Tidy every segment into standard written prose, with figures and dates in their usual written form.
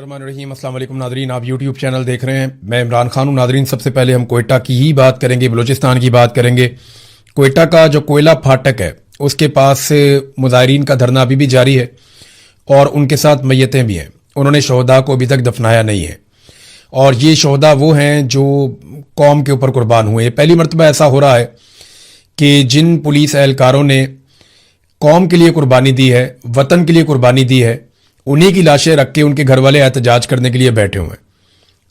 बिस्मिल्लाहिर्रहमानिर्रहीम। अस्सलाम वालेकुम नादरीन, आप यूट्यूब चैनल देख रहे हैं। मैं इमरान खान हूँ। नादरीन, सबसे पहले हम कोयटा की ही बात करेंगे, बलूचिस्तान की बात करेंगे। कोयटा का जो कोयला फाटक है उसके पास मुजाहिरीन का धरना अभी भी जारी है और उनके साथ मैयतें भी हैं। उन्होंने शहदा को अभी तक दफनाया नहीं है और ये शहदा वो हैं जो कौम के ऊपर कुर्बान हुए। पहली मरतबा ऐसा हो रहा है कि जिन पुलिस एहलकारों ने कौम के लिए कुर्बानी दी है, वतन के लिए कुर्बानी दी है, उन्हीं की लाशें रख के उनके घर वाले एहतजाज करने के लिए बैठे हुए हैं।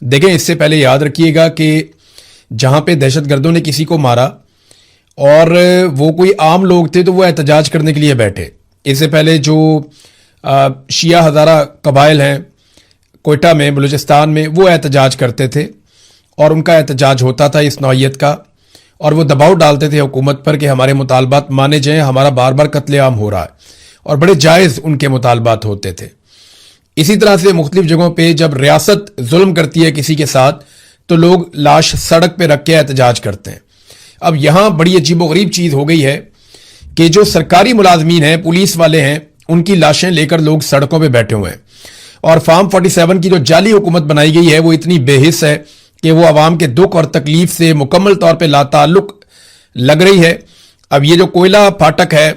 देखें, इससे पहले याद रखिएगा कि जहां पे दहशतगर्दों ने किसी को मारा और वो कोई आम लोग थे तो वो एहतजाज करने के लिए बैठे। इससे पहले जो शिया हज़ारा कबाइल हैं कोयटा में, बलूचिस्तान में, वो एहतजाज करते थे और उनका एहतजाज होता था इस नौइयत का, और वो दबाव डालते थे हुकूमत पर कि हमारे मुतालबात माने जाएं, हमारा बार बार कत्लेआम हो रहा है, और बड़े जायज़ उनके मुतालबात होते थे। इसी तरह से मुख्तलिफ जगहों पे जब रियासत जुल्म करती है किसी के साथ तो लोग लाश सड़क पे रख के एहतजाज करते हैं। अब यहां बड़ी अजीबोगरीब चीज़ हो गई है कि जो सरकारी मुलाजमीन हैं, पुलिस वाले हैं, उनकी लाशें लेकर लोग सड़कों पे बैठे हुए हैं। और फार्म 47 की जो जाली हुकूमत बनाई गई है वो इतनी बेहिस है कि वो आवाम के दुख और तकलीफ से मुकम्मल तौर पर लाताल्लुक लग रही है। अब ये जो कोयला फाटक है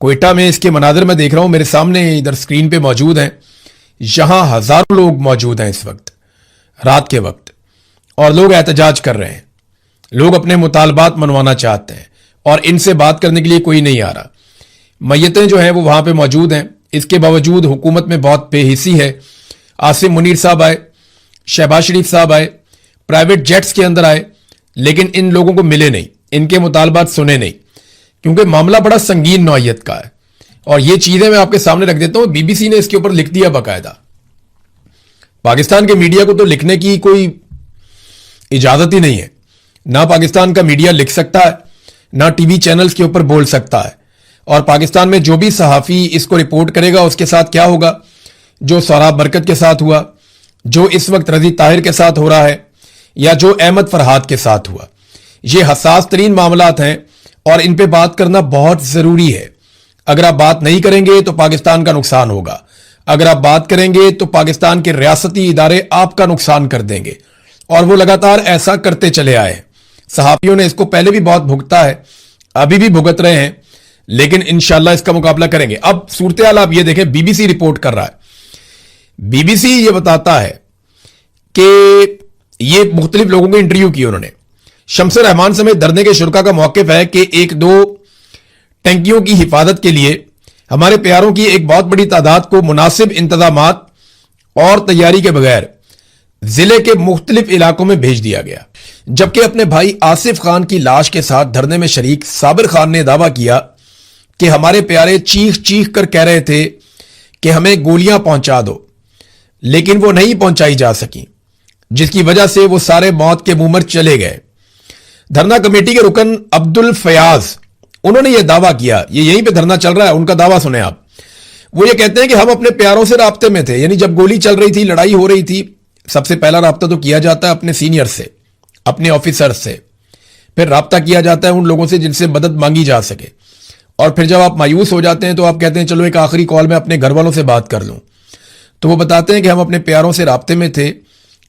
कोयटा में, इसके मनाजिर में देख रहा हूं, मेरे सामने इधर स्क्रीन पे मौजूद हैं। यहां हजारों लोग मौजूद हैं इस वक्त, रात के वक्त, और लोग एहतजाज कर रहे हैं। लोग अपने मुतालबात मनवाना चाहते हैं और इनसे बात करने के लिए कोई नहीं आ रहा। मैयतें जो हैं वो वहां पे मौजूद हैं। इसके बावजूद हुकूमत में बहुत बेहिसी है। आसिम मुनीर साहब आए, शहबाज शरीफ साहब आए, प्राइवेट जेट्स के अंदर आए, लेकिन इन लोगों को मिले नहीं, इनके मुतालबात सुने नहीं, क्योंकि मामला बड़ा संगीन नौइयत का है। और ये चीजें मैं आपके सामने रख देता हूं। बीबीसी ने इसके ऊपर लिख दिया बाकायदा। पाकिस्तान के मीडिया को तो लिखने की कोई इजाजत ही नहीं है। ना पाकिस्तान का मीडिया लिख सकता है, ना टीवी चैनल्स के ऊपर बोल सकता है। और पाकिस्तान में जो भी सहाफी इसको रिपोर्ट करेगा उसके साथ क्या होगा, जो सौराब बरकत के साथ हुआ, जो इस वक्त रजी ताहिर के साथ हो रहा है, या जो अहमद फरहाद के साथ हुआ। ये हसास तरीन मामलात हैं और इन पे बात करना बहुत जरूरी है। अगर आप बात नहीं करेंगे तो पाकिस्तान का नुकसान होगा। अगर आप बात करेंगे तो पाकिस्तान के रियासती इदारे आपका नुकसान कर देंगे, और वो लगातार ऐसा करते चले आए। सहाफियों ने इसको पहले भी बहुत भुगता है, अभी भी भुगत रहे हैं, लेकिन इंशाल्लाह इसका मुकाबला करेंगे। अब सूरत हाल आप ये देखें, बीबीसी रिपोर्ट कर रहा है। बीबीसी ये बताता है कि ये मुख्तलिफ लोगों को इंटरव्यू किए उन्होंने। शम्स रहमान समेत धरने के शुरका का मौक़िफ़ है कि एक दो टंकियों की हिफाजत के लिए हमारे प्यारों की एक बहुत बड़ी तादाद को मुनासिब इंतजामात और तैयारी के बगैर जिले के मुख्तलिफ इलाकों में भेज दिया गया। जबकि अपने भाई आसिफ खान की लाश के साथ धरने में शरीक साबिर खान ने दावा किया कि हमारे प्यारे चीख चीख कर कह रहे थे कि हमें गोलियां पहुंचा दो, लेकिन वो नहीं पहुंचाई जा सकी, जिसकी वजह से वो सारे मौत के मुंह पर चले गए। धरना कमेटी के रुकन अब्दुल फयाज, उन्होंने यह दावा किया, ये यहीं पे धरना चल रहा है, उनका दावा सुने आप। वो ये कहते हैं कि हम अपने प्यारों से राब्ते में थे, यानी जब गोली चल रही थी, लड़ाई हो रही थी, सबसे पहला राब्ता तो किया जाता है अपने सीनियर से, अपने ऑफिसर से, फिर राब्ता किया जाता है उन लोगों से जिनसे मदद मांगी जा सके, और फिर जब आप मायूस हो जाते हैं तो आप कहते हैं चलो एक आखिरी कॉल में अपने घर वालों से बात कर लूं। तो वो बताते हैं कि हम अपने प्यारों से राब्ते में थे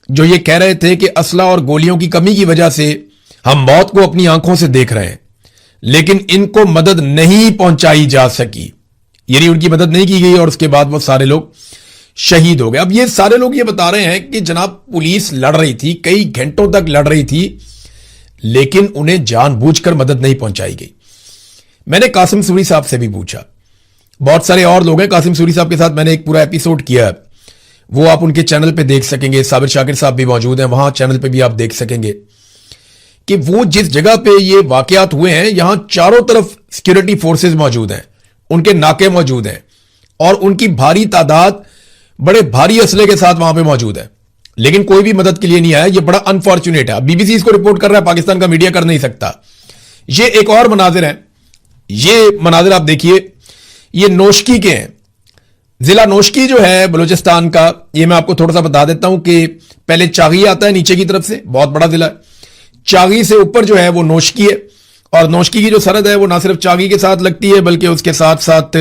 जो ये कह रहे थे कि असला और गोलियों की कमी की वजह से हम मौत को अपनी आंखों से देख रहे हैं, लेकिन इनको मदद नहीं पहुंचाई जा सकी, यानी उनकी मदद नहीं की गई, और उसके बाद वो सारे लोग शहीद हो गए। अब ये सारे लोग ये बता रहे हैं कि जनाब पुलिस लड़ रही थी, कई घंटों तक लड़ रही थी, लेकिन उन्हें जानबूझकर मदद नहीं पहुंचाई गई। मैंने कासिम सूरी साहब से भी पूछा, बहुत सारे और लोग हैं, कासिम सूरी साहब के साथ मैंने एक पूरा एपिसोड किया है, वो आप उनके चैनल पे देख सकेंगे। साबिर शाकिर साहब भी मौजूद हैं, वहां चैनल पे भी आप देख सकेंगे कि वो जिस जगह पे ये वाकयात हुए हैं, यहां चारों तरफ सिक्योरिटी फोर्सेस मौजूद हैं, उनके नाके मौजूद हैं, और उनकी भारी तादाद बड़े भारी असले के साथ वहां पे मौजूद है, लेकिन कोई भी मदद के लिए नहीं आया। ये बड़ा अनफॉर्चुनेट है। बीबीसी इसको रिपोर्ट कर रहा है, पाकिस्तान का मीडिया कर नहीं सकता। ये एक और मनाजिर है, ये मनाजिर आप देखिए, ये नोशकी के हैं। जिला नोशकी जो है बलूचिस्तान का, ये मैं आपको थोड़ा सा बता देता हूं कि पहले चागी आता है नीचे की तरफ से, बहुत बड़ा जिला है। चागी से ऊपर जो है वो नोशकी है, और नोशकी की जो सरहद है वो ना सिर्फ चागी के साथ लगती है बल्कि उसके साथ साथ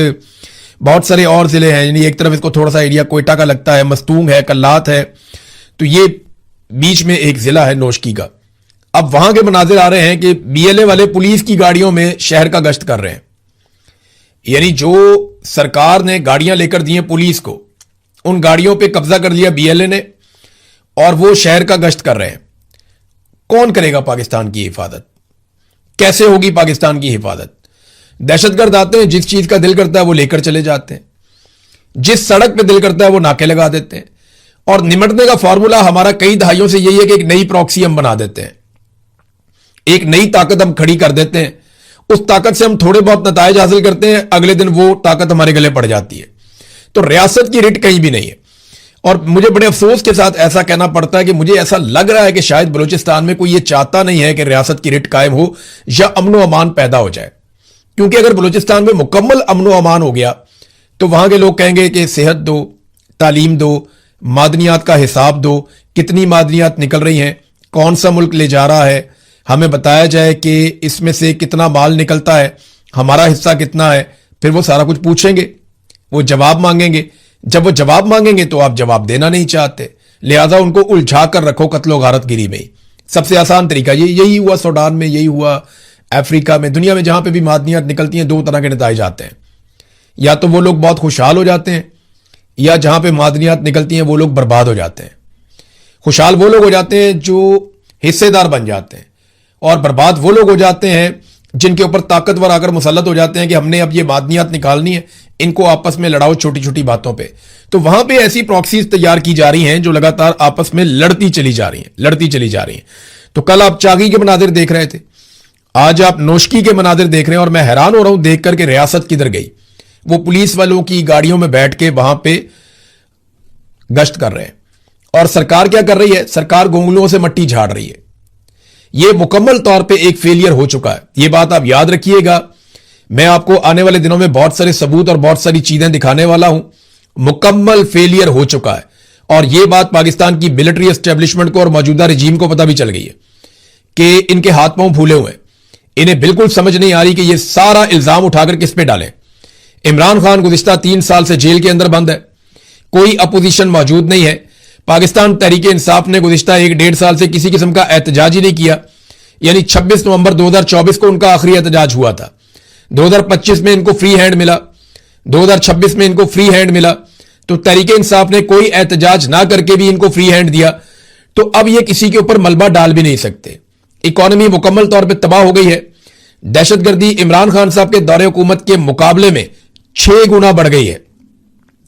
बहुत सारे और जिले हैं, यानी एक तरफ इसको थोड़ा सा एरिया कोयटा का लगता है, मस्तूंग है, कल्लात है, तो ये बीच में एक जिला है नोशकी का। अब वहां के मनाजिर आ रहे हैं कि बीएलए वाले पुलिस की गाड़ियों में शहर का गश्त कर रहे हैं, यानी जो सरकार ने गाड़ियां लेकर दी हैं पुलिस को, उन गाड़ियों पे कब्जा कर लिया बीएलए ने और वो शहर का गश्त कर रहे हैं। कौन करेगा पाकिस्तान की हिफाजत? कैसे होगी पाकिस्तान की हिफाजत? दहशतगर्द आते हैं, जिस चीज का दिल करता है वो लेकर चले जाते हैं, जिस सड़क पे दिल करता है वो नाके लगा देते हैं, और निमटने का फॉर्मूला हमारा कई दहाइयों से यही है कि एक नई प्रॉक्सी हम बना देते हैं, एक नई ताकत हम खड़ी कर देते हैं, उस ताकत से हम थोड़े बहुत नताइज हासिल करते हैं, अगले दिन वो ताकत हमारे गले पड़ जाती है। तो रियासत की रिट कहीं भी नहीं है। और मुझे बड़े अफसोस के साथ ऐसा कहना पड़ता है कि मुझे ऐसा लग रहा है कि शायद बलूचिस्तान में कोई ये चाहता नहीं है कि रियासत की रिट कायम हो या अमन व अमान पैदा हो जाए, क्योंकि अगर बलूचिस्तान में मुकम्मल अमन व अमान हो गया तो वहां के लोग कहेंगे कि सेहत दो, तालीम दो, मादनियात का हिसाब दो, कितनी मादनियात निकल रही हैं, कौन सा मुल्क ले जा रहा है, हमें बताया जाए कि इसमें से कितना माल निकलता है, हमारा हिस्सा कितना है। फिर वो सारा कुछ पूछेंगे, वो जवाब मांगेंगे। जब वो जवाब मांगेंगे तो आप जवाब देना नहीं चाहते, लिहाजा उनको उलझा कर रखो कत्लो गारतगिरी में ही। सबसे आसान तरीका यही हुआ सूडान में, यही हुआ अफ्रीका में, दुनिया में जहां पे भी मादनियात निकलती हैं दो तरह के नताइज आते हैं, या तो वो लोग बहुत खुशहाल हो जाते हैं, या जहां पे मादनियात निकलती हैं वो लोग बर्बाद हो जाते हैं। खुशहाल वो लोग हो जाते हैं जो हिस्सेदार बन जाते हैं, और बर्बाद वो लोग हो जाते हैं जिनके ऊपर ताकतवर आकर मुसल्लत हो जाते हैं कि हमने अब ये मादनियात निकालनी है, इनको आपस में लड़ाओ छोटी छोटी बातों पे। तो वहां पे ऐसी प्रॉक्सीज तैयार की जा रही हैं जो लगातार आपस में लड़ती चली जा रही हैं। तो कल आप चागी के मनाजिर देख रहे थे, आज आप नोशकी के मनाजिर देख रहे हैं, और मैं हैरान हो रहा हूं देख करके रियासत किधर गई। वो पुलिस वालों की गाड़ियों में बैठ के वहां पे गश्त कर रहे हैं, और सरकार क्या कर रही है? सरकार गोंगलुओं से मट्टी झाड़ रही है। यह मुकम्मल तौर पे एक फेलियर हो चुका है, यह बात आप याद रखिएगा। मैं आपको आने वाले दिनों में बहुत सारे सबूत और बहुत सारी चीजें दिखाने वाला हूं। मुकम्मल फेलियर हो चुका है, और यह बात पाकिस्तान की मिलिट्री एस्टेब्लिशमेंट को और मौजूदा रजीम को पता भी चल गई है कि इनके हाथ पांव फूले हुए हैं। इन्हें बिल्कुल समझ नहीं आ रही कि यह सारा इल्जाम उठाकर किस पे डालें। इमरान खान गुज़िश्ता 3 साल से जेल के अंदर बंद है, कोई अपोजिशन मौजूद नहीं है। पाकिस्तान तहरीक इंसाफ ने गुज़िश्ता 1-1.5 साल से किसी किस्म का एहतजाज ही नहीं किया, यानी 26 नवंबर 2024 को उनका आखिरी एहतजाज हुआ था। 2025 में इनको फ्री हैंड मिला, 2026 में इनको फ्री हैंड मिला, तो तहरीक इंसाफ ने कोई एहतजाज ना करके भी इनको फ्री हैंड दिया। तो अब ये किसी के ऊपर मलबा डाल भी नहीं सकते। इकॉनमी मुकम्मल तौर पे तबाह हो गई है। दहशतगर्दी इमरान खान साहब के दौरे हुकूमत के मुकाबले में 6 गुना बढ़ गई है,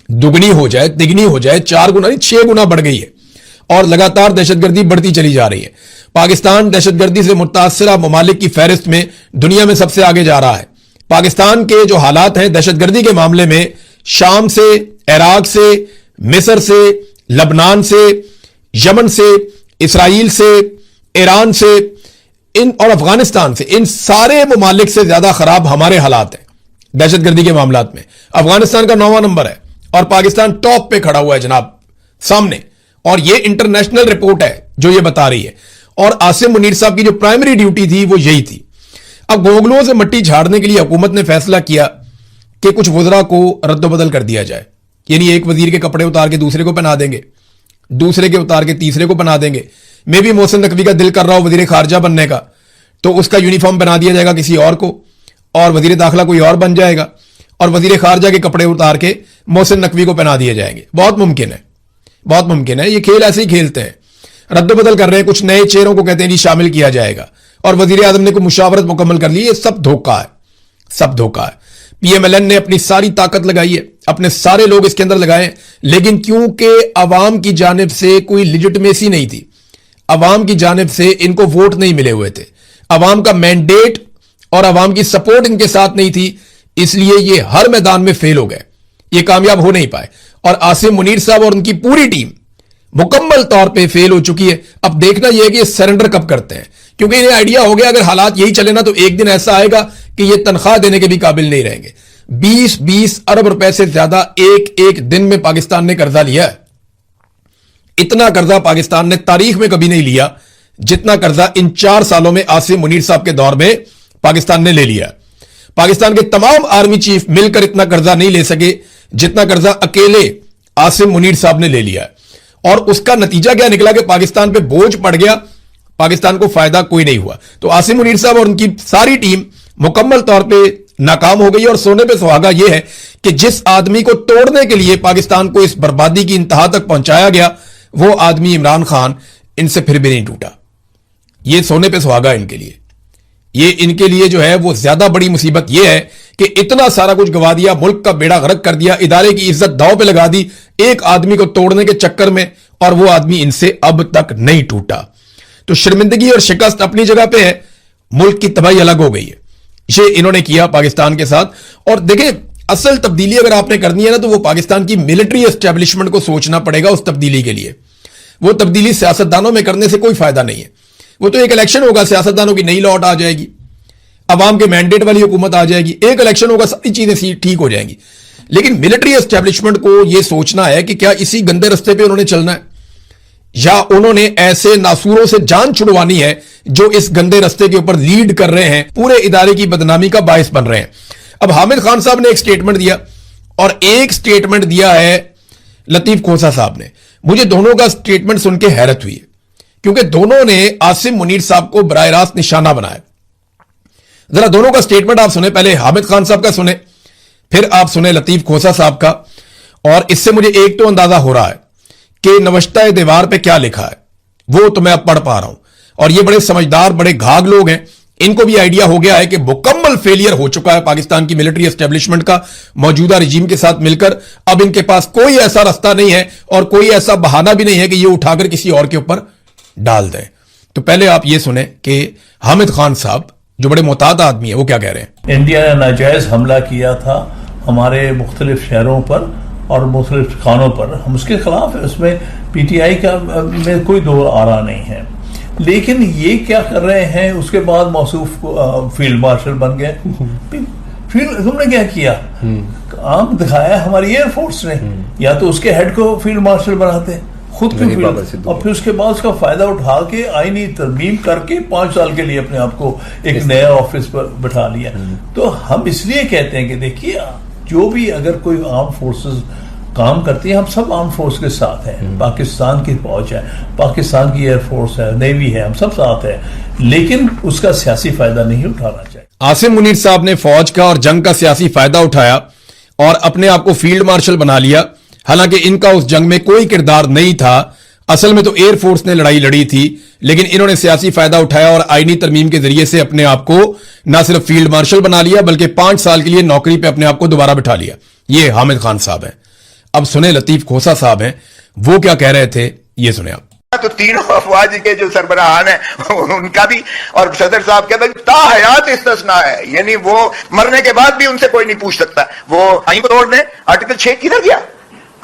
दुगनी हो जाए, तिगनी हो जाए, 4 गुना नहीं 6 गुना बढ़ गई है, और लगातार दहशतगर्दी बढ़ती चली जा रही है। पाकिस्तान दहशतगर्दी से मुतासरा ममालिक की फहरिस्त में दुनिया में सबसे आगे जा रहा है। पाकिस्तान के जो हालात हैं दहशतगर्दी के मामले में, शाम से, इराक से, मिस्र से, लबनान से, यमन से, इसराइल से, ईरान से, इन और अफगानिस्तान से, इन सारे ममालिक से ज्यादा खराब हमारे हालात हैं दहशतगर्दी के मामलात में। अफगानिस्तान का 9वां नंबर है और पाकिस्तान टॉप पे खड़ा हुआ है जनाब सामने, और ये इंटरनेशनल रिपोर्ट है जो ये बता रही है। और आसिम मुनीर साहब की जो प्राइमरी ड्यूटी थी वो यही थी। अब गोगलों से मट्टी झाड़ने के लिए हुकूमत ने फैसला किया कि कुछ वज़रा को रद्द-बदल कर दिया जाए, यानी एक वजीर के कपड़े उतार के दूसरे को पहना देंगे, दूसरे के उतार के तीसरे को पहना देंगे। मे भी मोहसिन नकवी का दिल कर रहा हो वजीर खारजा बनने का, तो उसका यूनिफॉर्म बना दिया जाएगा किसी और को, और वजीर दाखिला कोई और बन जाएगा, और वजीर खारजा के कपड़े उतार के मोहसिन नकवी को पहना दिए जाएंगे। बहुत मुमकिन है, बहुत मुमकिन है। ये खेल ऐसे ही खेलते हैं, रद्द बदल कर रहे हैं, कुछ नए चेहरों को कहते हैं जी शामिल किया जाएगा, और वजीर आजम ने कोई मुशावरत मुकम्मल कर ली। ये सब धोखा है, सब धोखा है। पीएमएलएन ने अपनी सारी ताकत लगाई है, अपने सारे लोग इसके अंदर लगाए, लेकिन क्योंकि अवाम की जानिब से कोई लिजिटमेसी नहीं थी, अवाम की जानिब से इनको वोट नहीं मिले हुए थे, अवाम का मैंडेट और अवाम की सपोर्ट इनके साथ नहीं थी, इसलिए ये हर मैदान में फेल हो गए, ये कामयाब हो नहीं पाए। और आसिम मुनीर साहब और उनकी पूरी टीम मुकम्मल तौर पे फेल हो चुकी है। अब देखना यह है कि ये सरेंडर कब करते हैं, क्योंकि इन्हें आइडिया हो गया अगर हालात यही चले ना तो एक दिन ऐसा आएगा कि ये तनख्वाह देने के भी काबिल नहीं रहेंगे। 20-20 अरब रुपए से ज्यादा एक एक दिन में पाकिस्तान ने कर्जा लिया है। इतना कर्जा पाकिस्तान ने तारीख में कभी नहीं लिया जितना कर्जा इन 4 सालों में आसिम मुनीर साहब के दौर में पाकिस्तान ने ले लिया। पाकिस्तान के तमाम आर्मी चीफ मिलकर इतना कर्जा नहीं ले सके जितना कर्जा अकेले आसिम मुनीर साहब ने ले लिया है। और उसका नतीजा क्या निकला कि पाकिस्तान पे बोझ पड़ गया, पाकिस्तान को फायदा कोई नहीं हुआ। तो आसिम मुनीर साहब और उनकी सारी टीम मुकम्मल तौर पे नाकाम हो गई। और सोने पे सुहागा यह है कि जिस आदमी को तोड़ने के लिए पाकिस्तान को इस बर्बादी की इंतहा तक पहुंचाया गया, वो आदमी इमरान खान इनसे फिर भी नहीं टूटा। ये सोने पे सुहागा इनके लिए। ये इनके लिए जो है वो ज्यादा बड़ी मुसीबत ये है कि इतना सारा कुछ गवा दिया, मुल्क का बेड़ा गर्क कर दिया, इदारे की इज्जत दांव पे लगा दी एक आदमी को तोड़ने के चक्कर में, और वो आदमी इनसे अब तक नहीं टूटा। तो शर्मिंदगी और शिकस्त अपनी जगह पे है, मुल्क की तबाही अलग हो गई है। ये इन्होंने किया पाकिस्तान के साथ। और देखें, असल तब्दीली अगर आपने करनी है ना, तो वो पाकिस्तान की मिलिट्री एस्टेब्लिशमेंट को सोचना पड़ेगा उस तब्दीली के लिए। वो तब्दीली सियासतदानों में करने से कोई फायदा नहीं है। वो तो एक इलेक्शन होगा, सियासतदानों की नई लौट आ जाएगी, अवाम के मैंडेट वाली हुकूमत आ जाएगी, एक इलेक्शन होगा, सारी चीजें ठीक हो जाएंगी। लेकिन मिलिट्री एस्टेब्लिशमेंट को यह सोचना है कि क्या इसी गंदे रस्ते पे उन्होंने चलना है, या उन्होंने ऐसे नासूरों से जान छुड़वानी है जो इस गंदे रस्ते के ऊपर लीड कर रहे हैं, पूरे इदारे की बदनामी का बायस बन रहे हैं। अब हामिद खान साहब ने एक स्टेटमेंट दिया, और एक स्टेटमेंट दिया है लतीफ खोसा साहब ने। मुझे दोनों का स्टेटमेंट सुन के हैरत हुई है, क्योंकि दोनों ने आसिम मुनीर साहब को बराह रास्त निशाना बनाया। जरा दोनों का स्टेटमेंट आप सुने, पहले हामिद खान साहब का सुने, फिर आप सुने लतीफ खोसा साहब का। और इससे मुझे एक तो अंदाजा हो रहा है कि नवश्ता दीवार पे क्या लिखा है वो तो मैं अब पढ़ पा रहा हूं। और ये बड़े समझदार, बड़े घाघ लोग हैं, इनको भी आइडिया हो गया है कि मुकम्मल फेलियर हो चुका है पाकिस्तान की मिलिट्री एस्टेब्लिशमेंट का मौजूदा रजीम के साथ मिलकर। अब इनके पास कोई ऐसा रास्ता नहीं है और कोई ऐसा बहाना भी नहीं है कि ये उठाकर किसी और के ऊपर डाल दें। तो पहले आप ये सुने कि हामिद खान साहब, जो बड़े मोहतात आदमी है, वो क्या कह रहे हैं। इंडिया ने नाजायज हमला किया था हमारे मुख्तलिफ शहरों पर और मुख्तलिफ ठिकानों पर, हम उसके खिलाफ है, उसमें पीटीआई का में कोई दो आरा नहीं है। लेकिन ये क्या कर रहे हैं, उसके बाद मौसूफ फील्ड मार्शल बन गए। फील्ड तुमने क्या किया, काम दिखाया हमारी एयरफोर्स ने, या तो उसके हेड को फील्ड मार्शल बनाते खुद के फील्ड, और फिर उसके बाद उसका फायदा उठा के आईनी तरमीम करके 5 साल के लिए अपने आप को एक नया ऑफिस पर बिठा लिया। तो हम इसलिए कहते हैं कि देखिए, जो भी अगर कोई आर्म फोर्सेस काम करती है, हम सब आर्म फोर्स के साथ हैं, पाकिस्तान की फौज है, पाकिस्तान की एयरफोर्स है, नेवी है, हम सब साथ हैं, लेकिन उसका सियासी फायदा नहीं उठाना चाहिए। आसिम मुनीर साहब ने फौज का और जंग का सियासी फायदा उठाया और अपने आप को फील्ड मार्शल बना लिया। हालांकि इनका उस जंग में कोई किरदार नहीं था, असल में तो एयरफोर्स ने लड़ाई लड़ी थी, लेकिन इन्होंने सियासी फायदा उठाया और आईनी तरमीम के जरिए से अपने आप को न सिर्फ फील्ड मार्शल बना लिया, बल्कि 5 साल के लिए नौकरी पे अपने आप को दोबारा बिठा लिया। ये हामिद खान साहब हैं। अब सुने लतीफ खोसा साहब हैं, वो क्या कह रहे थे, ये सुने आप। तो तीनों अफवाज के जो सरबराहान है उनका भी, और सदर साहब कहते हैं ताहयात इस्तिस्ना है, यानी वो मरने के बाद भी उनसे कोई नहीं पूछ सकता। वो आईन को तोड़ दें, आर्टिकल 6 किधर गया,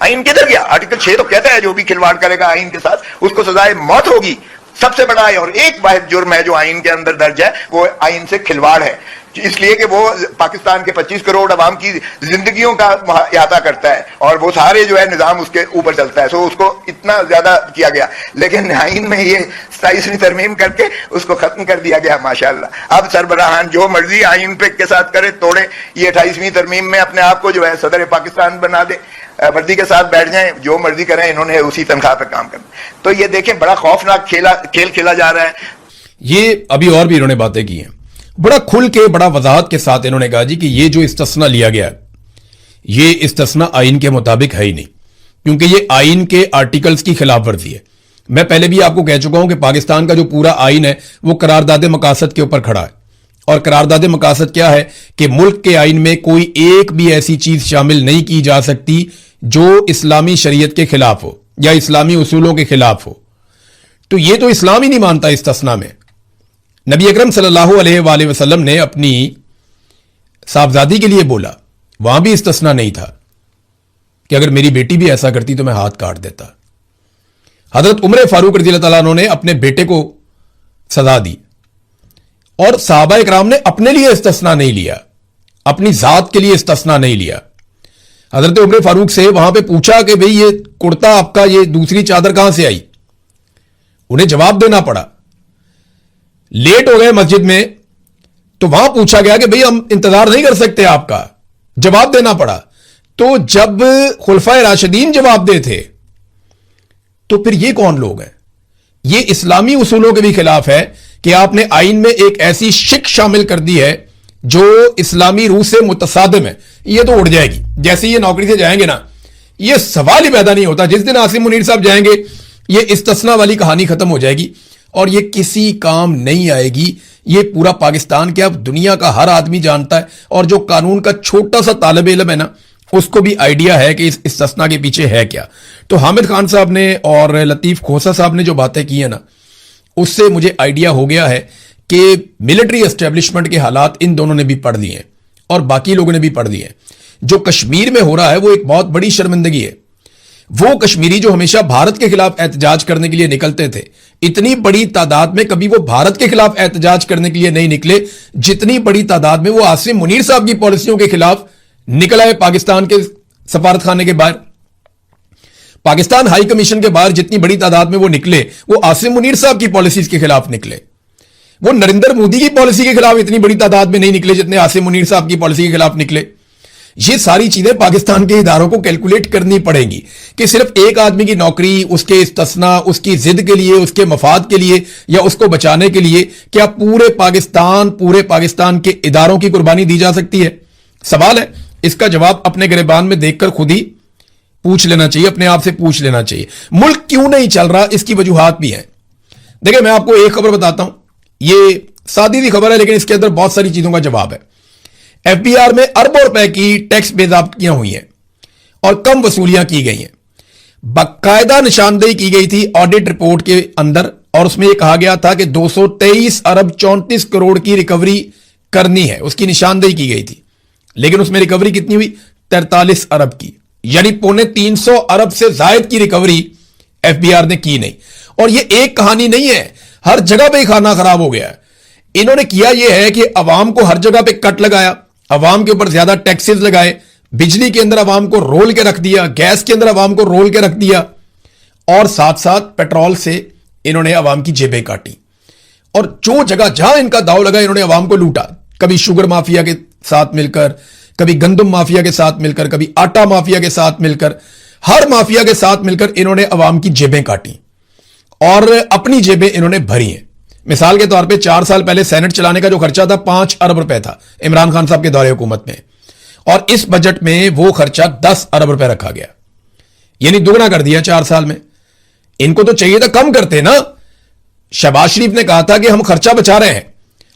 आईन किधर गया? आर्टिकल 6 तो कहता है जो भी खिलवाड़ करेगा आईन के साथ उसको सजाए मौत होगी। सबसे बड़ा है और एक वाहिद जुर्म है जो आईन के अंदर दर्ज है, वो आईन से खिलवाड़ है, इसलिए कि वो पाकिस्तान के 25 करोड़ अवाम की जिंदगियों का अहाता करता है और वो सारे जो है निजाम उसके ऊपर चलता है। सो उसको इतना ज्यादा किया गया, लेकिन आईन में ये 27वीं तरमीम करके उसको खत्म कर दिया गया माशाअल्लाह। अब सरबराहान जो मर्जी आईन पे के साथ करे, तोड़े, ये 28वीं तरमीम में अपने आप को जो है सदर पाकिस्तान बना दे, मर्जी के साथ बैठ जाएं, जो मर्जी करें, इन्होंने उसी तनख्वाह पर काम करना। तो ये देखें, बड़ा खौफनाक खेल खेला जा रहा है। ये अभी और भी इन्होंने बातें की हैं, बड़ा खुल के, बड़ा वजाहत के साथ इन्होंने कहा जी कि ये जो इस्तिस्ना लिया गया है, ये इस्तिस्ना आइन के मुताबिक है ही नहीं, क्योंकि ये आइन के आर्टिकल्स की खिलाफ वर्जी है। मैं पहले भी आपको कह चुका हूं कि पाकिस्तान का जो पूरा आइन है वो करारदाद मकासद के ऊपर खड़ा है, और करारदाद मकासद क्या है कि मुल्क के आइन में कोई एक भी ऐसी चीज शामिल नहीं की जा सकती जो इस्लामी शरीयत के खिलाफ हो या इस्लामी उसूलों के खिलाफ हो। तो ये तो इस्लाम ही नहीं मानता इस्तिस्ना में। नबी अकरम सल्लल्लाहु अलैहि वसल्लम ने अपनी साहबजादी के लिए बोला, वहां भी इस्तिस्ना नहीं था कि अगर मेरी बेटी भी ऐसा करती तो मैं हाथ काट देता। हजरत उमर फारूक रज़ी अल्लाह तआला ने अपने बेटे को सजा दी, और सहाबा इकराम ने अपने लिए इस्तिस्ना नहीं लिया, अपनी जात के लिए इस्तिस्ना नहीं लिया। हजरत उमर फारूक से वहां पे पूछा कि भाई ये कुर्ता आपका, ये दूसरी चादर कहां से आई? उन्हें जवाब देना पड़ा। लेट हो गए मस्जिद में, تو وہاں پوچھا گیا کہ بھئی ہم انتظار نہیں کر سکتے آپ کا, جواب دینا پڑا. تو جب خلفائے راشدین جواب دے تھے تو پھر یہ کون لوگ ہیں؟ یہ اسلامی اصولوں کے بھی خلاف ہے کہ آپ نے آئین میں ایک ایسی شک شامل کر دی ہے جو اسلامی روح سے متصادم ہے. یہ تو اڑ جائے گی جیسے یہ نوکری سے جائیں گے نا, یہ سوال ہی پیدا نہیں ہوتا. جس دن عاصم منیر صاحب جائیں گے یہ استثناء والی کہانی ختم ہو جائے گی اور یہ کسی کام نہیں آئے گی. یہ پورا پاکستان کیا دنیا کا ہر آدمی جانتا ہے, اور جو قانون کا چھوٹا سا طالب علم ہے نا اس کو بھی آئیڈیا ہے کہ اس استثناء کے پیچھے ہے کیا. تو حامد خان صاحب نے اور لطیف کھوسا صاحب نے جو باتیں کی ہیں نا, اس سے مجھے آئیڈیا ہو گیا ہے کہ ملٹری اسٹیبلشمنٹ کے حالات ان دونوں نے بھی پڑھ دیے ہیں اور باقی لوگوں نے بھی پڑھ دیے ہیں. جو کشمیر میں ہو رہا ہے وہ ایک بہت بڑی شرمندگی ہے. وہ کشمیری جو ہمیشہ بھارت کے خلاف احتجاج کرنے کے لیے نکلتے تھے, اتنی بڑی تعداد میں کبھی وہ بھارت کے خلاف احتجاج کرنے کے لیے نہیں نکلے جتنی بڑی تعداد میں وہ عاصم منیر صاحب کی پالیسیوں کے خلاف نکلا ہے. پاکستان کے سفارت خانے کے باہر, پاکستان ہائی کمیشن کے باہر جتنی بڑی تعداد میں وہ نکلے وہ عاصم منیر صاحب کی پالیسیز کے خلاف نکلے. وہ نریندر مودی کی پالیسی کے خلاف اتنی بڑی تعداد میں نہیں نکلے جتنے عاصم منیر صاحب کی پالیسی کے خلاف نکلے. یہ ساری چیزیں پاکستان کے اداروں کو کیلکولیٹ کرنی پڑیں گی کہ صرف ایک آدمی کی نوکری, اس کے استثناء, اس کی ضد کے لیے, اس کے مفاد کے لیے یا اس کو بچانے کے لیے کیا پورے پاکستان کے اداروں کی قربانی دی جا سکتی ہے؟ سوال ہے. اس کا جواب اپنے گریبان میں دیکھ کر خود ہی پوچھ لینا چاہیے, اپنے آپ سے پوچھ لینا چاہیے. ملک کیوں نہیں چل رہا اس کی وجوہات بھی ہیں. دیکھیں میں آپ کو ایک خبر بتاتا ہوں, یہ سادی سی خبر ہے لیکن اس کے اندر بہت ساری چیزوں کا جواب ہے. ایف بی آر میں اربوں روپے کی ٹیکس بے ضابطگیاں ہوئی ہیں اور کم وصولیاں کی گئی ہیں. باقاعدہ نشاندہی کی گئی تھی آڈٹ رپورٹ کے اندر, اور اس میں یہ کہا گیا تھا کہ 223 ارب 34 کروڑ کی ریکوری کرنی ہے, اس کی نشاندہی کی گئی تھی. لیکن اس میں ریکوری کتنی ہوئی؟ 43 ارب کی, یعنی 350 ارب سے زائد کی ریکوری ایف بی آر نے کی نہیں. اور یہ ایک کہانی نہیں ہے, ہر جگہ پہ کھانا خراب ہو گیا ہے. انہوں نے کیا یہ ہے کہ عوام کو ہر جگہ پہ کٹ لگایا, عوام کے اوپر زیادہ ٹیکسز لگائے, بجلی کے اندر عوام کو رول کے رکھ دیا, گیس کے اندر عوام کو رول کے رکھ دیا, اور ساتھ ساتھ پیٹرول سے انہوں نے عوام کی جیبیں کاٹی. اور جو جگہ جہاں ان کا داؤ لگا انہوں نے عوام کو لوٹا. کبھی شوگر مافیا کے ساتھ مل کر, کبھی گندم مافیا کے ساتھ مل کر, کبھی آٹا مافیا کے ساتھ مل کر, ہر مافیا کے ساتھ مل کر انہوں نے عوام کی جیبیں کاٹی اور اپنی جیبیں انہوں نے بھری ہیں. مثال کے طور پہ 4 سال پہلے سینٹ چلانے کا جو خرچہ تھا 5 ارب روپے تھا عمران خان صاحب کے دور حکومت میں, اور اس بجٹ میں وہ خرچہ 10 ارب روپے رکھا گیا, یعنی دگنا کر دیا 4 سال میں. ان کو تو چاہیے تھا کم کرتے نا. شہباز شریف نے کہا تھا کہ ہم خرچہ بچا رہے ہیں,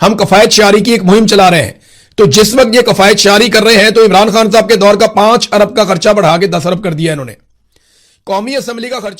ہم کفایت شعاری کی ایک مہم چلا رہے ہیں. تو جس وقت یہ کفایت شعاری کر رہے ہیں تو عمران خان صاحب کے دور کا 5 ارب کا خرچہ بڑھا کے 10 ارب کر دیا انہوں نے. قومی اسمبلی کا خرچہ